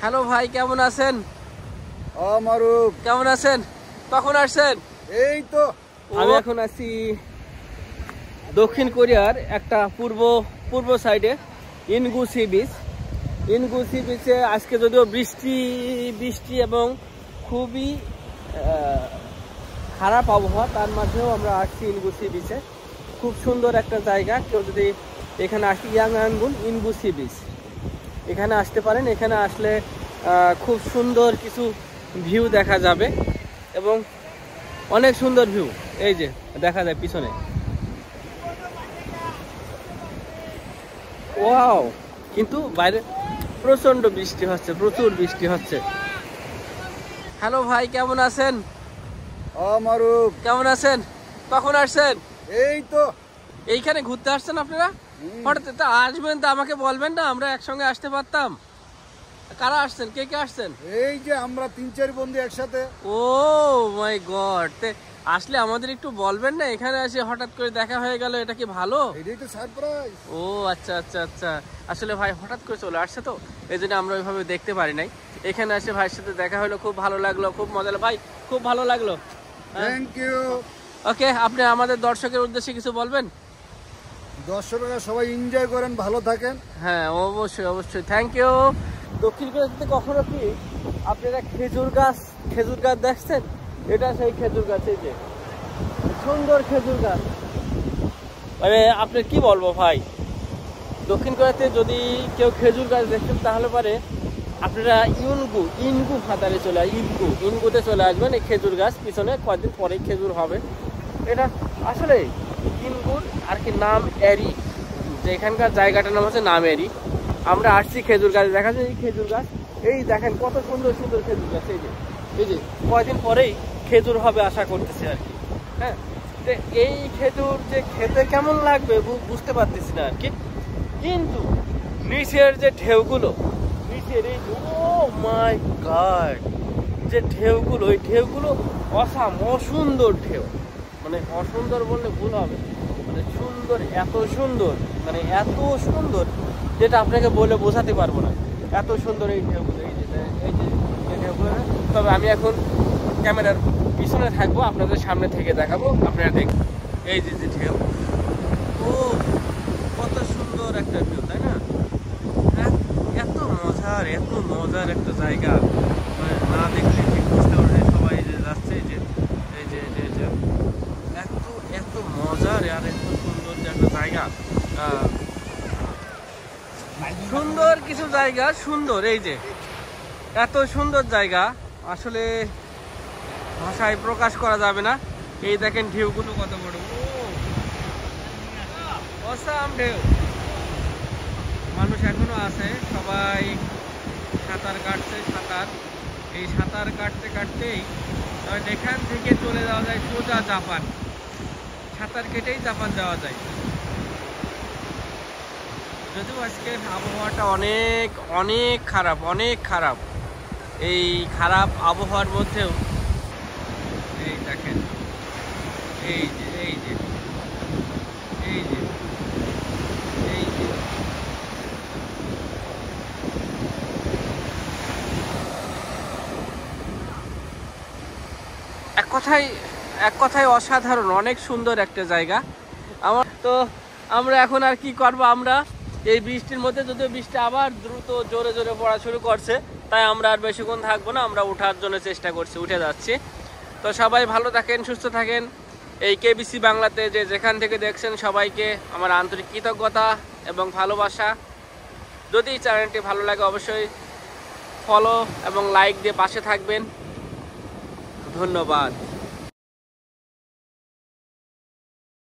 Hello ভাই, কেমন আছেন? মারুফ কেমন আছেন? কখন আসছেন? এই তো আমি এখন আছি দক্ষিণ কোরিয়ার একটা পূর্ব সাইডে ইনগু সি বিচ। ইনগু সি বিচে আজকে যদিও বৃষ্টি এবং খুবই খারাপ আবহাওয়া, তার মাঝেও আমরা আসছি ইনগু সি বিচে। খুব সুন্দর একটা জায়গা। কেউ যদি এখানে আসি, ইয়াংয়ানগুন ইনগু সি বিচ, এখানে আসতে পারেন। এখানে আসলে খুব সুন্দর কিছু ভিউ দেখা যাবে এবং অনেক সুন্দর ভিউ এই যে দেখা যায় পিছনে। ওয়াও, কিন্তু বাইরে প্রচন্ড বৃষ্টি হচ্ছে, প্রচুর বৃষ্টি হচ্ছে। হ্যালো ভাই, কেমন আছেন? মারুফ কেমন আছেন? কখন আসছেন? এই তো এইখানে ঘুরতে আসছেন আপনারা? হঠাৎ তা আসবেন তো আমাকে বলবেন না, আমরা একসঙ্গে আসতে পারতাম। কারা আসছেন? কে কে আসছেন? এই যে আমরা 3-4 বন্ধু একসাথে। ও মাই গড, আসলে আমাদের একটু বলবেন না? এখানে এসে হঠাৎ করে দেখা হয়ে গেল, এটা কি ভালো? এটাই তো সারপ্রাইজ। ও আচ্ছা আচ্ছা আচ্ছা, আসলে ভাই হঠাৎ করে চলে আসছে তো, এই জন্য আমরা ওইভাবে দেখতে পারি নাই। এখানে এসে ভাইয়ের সাথে দেখা হলো, খুব ভালো লাগলো, খুব মজা লাগলো ভাই, খুব ভালো লাগলো। Thank you. ওকে, আপনি আমাদের দর্শকের উদ্দেশ্যে কিছু বলবেন? দর্শকরা সবাই এনজয় করেন, ভালো থাকেন। হ্যাঁ অবশ্যই অবশ্যই, থ্যাংক ইউ। দক্ষিণ কোরিয়াতে কখনো কি আপনারা খেজুর গাছ দেখছেন? এটা সেই খেজুর গাছ, এই যে সুন্দর খেজুর গাছ। মানে আপনি কি বলবো ভাই, দক্ষিণ কোরিয়াতে যদি কেউ খেজুর গাছ দেখছেন তাহলে পারে আপনারা ইনগু ফাদারে চলে ইনগুতে চলে আসবেন। এই খেজুর গাছ পিছনে কয়েকদিন পরেই খেজুর হবে। এটা আসলে ইনগুর আর কি নাম এরি, যে এখানকার জায়গাটার নাম হচ্ছে নাম এরি। আমরা আসছি খেজুর গাছ দেখা যায়। এই খেজুর গাছ, এই দেখেন কত সুন্দর সুন্দর খেজুর গাছ। এই যে কয়েকদিন পরেই খেজুর হবে আশা করতেছি আর কি। হ্যাঁ, তো এই খেজুর যে খেতে কেমন লাগবে বুঝতে পারতেছি না আর কি। কিন্তু নিচের যে ঢেউগুলো, নিচের এই ও মাই গড, যে ঢেউগুলো, ওই ঢেউগুলো অসুন্দর ঢেউ। মানে অসুন্দর বললে ভুল হবে, মানে সুন্দর, এত সুন্দর, মানে এত সুন্দর যেটা আপনাকে বলে বোঝাতে পারবো না। এত সুন্দর এই ঢেউগুলো, এই যে ঢেউগুলো। তবে আমি এখন ক্যামেরার পিছনে থাকবো, আপনাদের সামনে থেকে দেখাবো, আপনারা দেখবেন। এই যে ঢেউ, ও কত সুন্দর একটা ভিউ, তাই না? এত মজার একটা জায়গা, মানে না দেখলে ঠিক বুঝতে পারবে। সবাই যে যাচ্ছে, এই যে এত মজার আর এত সুন্দর যে একটা জায়গা, সুন্দর কিছু জায়গা, সুন্দর এই যে এত সুন্দর জায়গা, আসলে ভাষায় প্রকাশ করা যাবে না। এই দেখেন ঢেউগুলো কত বড়, অসাম ঢেউ। মানুষ এখনো আছে, সবাই সাঁতার কাটছে। এই সাঁতার কাটতেই এখান থেকে চলে যাওয়া যায় সোজা জাপান। সাঁতার কেটেই জাপান যাওয়া যায়। যদিও আজকে আবহাওয়াটা অনেক খারাপ। এই খারাপ আবহাওয়ার মধ্যেও এই দেখেন, এই যে এক কথায় অসাধারণ, অনেক সুন্দর একটা জায়গা। আমরা এখন আর কি করবো, আমরা এই বৃষ্টির মধ্যে, যদিও বৃষ্টি আবার দ্রুত জোরে পড়া শুরু করছে, তাই আমরা আর বেশিক্ষণ থাকবো না, আমরা উঠার জন্য চেষ্টা করছি, উঠে যাচ্ছি। তো সবাই ভালো থাকেন, সুস্থ থাকেন। এই কেবিসি বাংলাতে যেখান থেকে দেখছেন সবাইকে আমার আন্তরিক কৃতজ্ঞতা এবং ভালোবাসা। যদি চ্যানেলটি ভালো লাগে অবশ্যই ফলো এবং লাইক দিয়ে পাশে থাকবেন। ধন্যবাদ।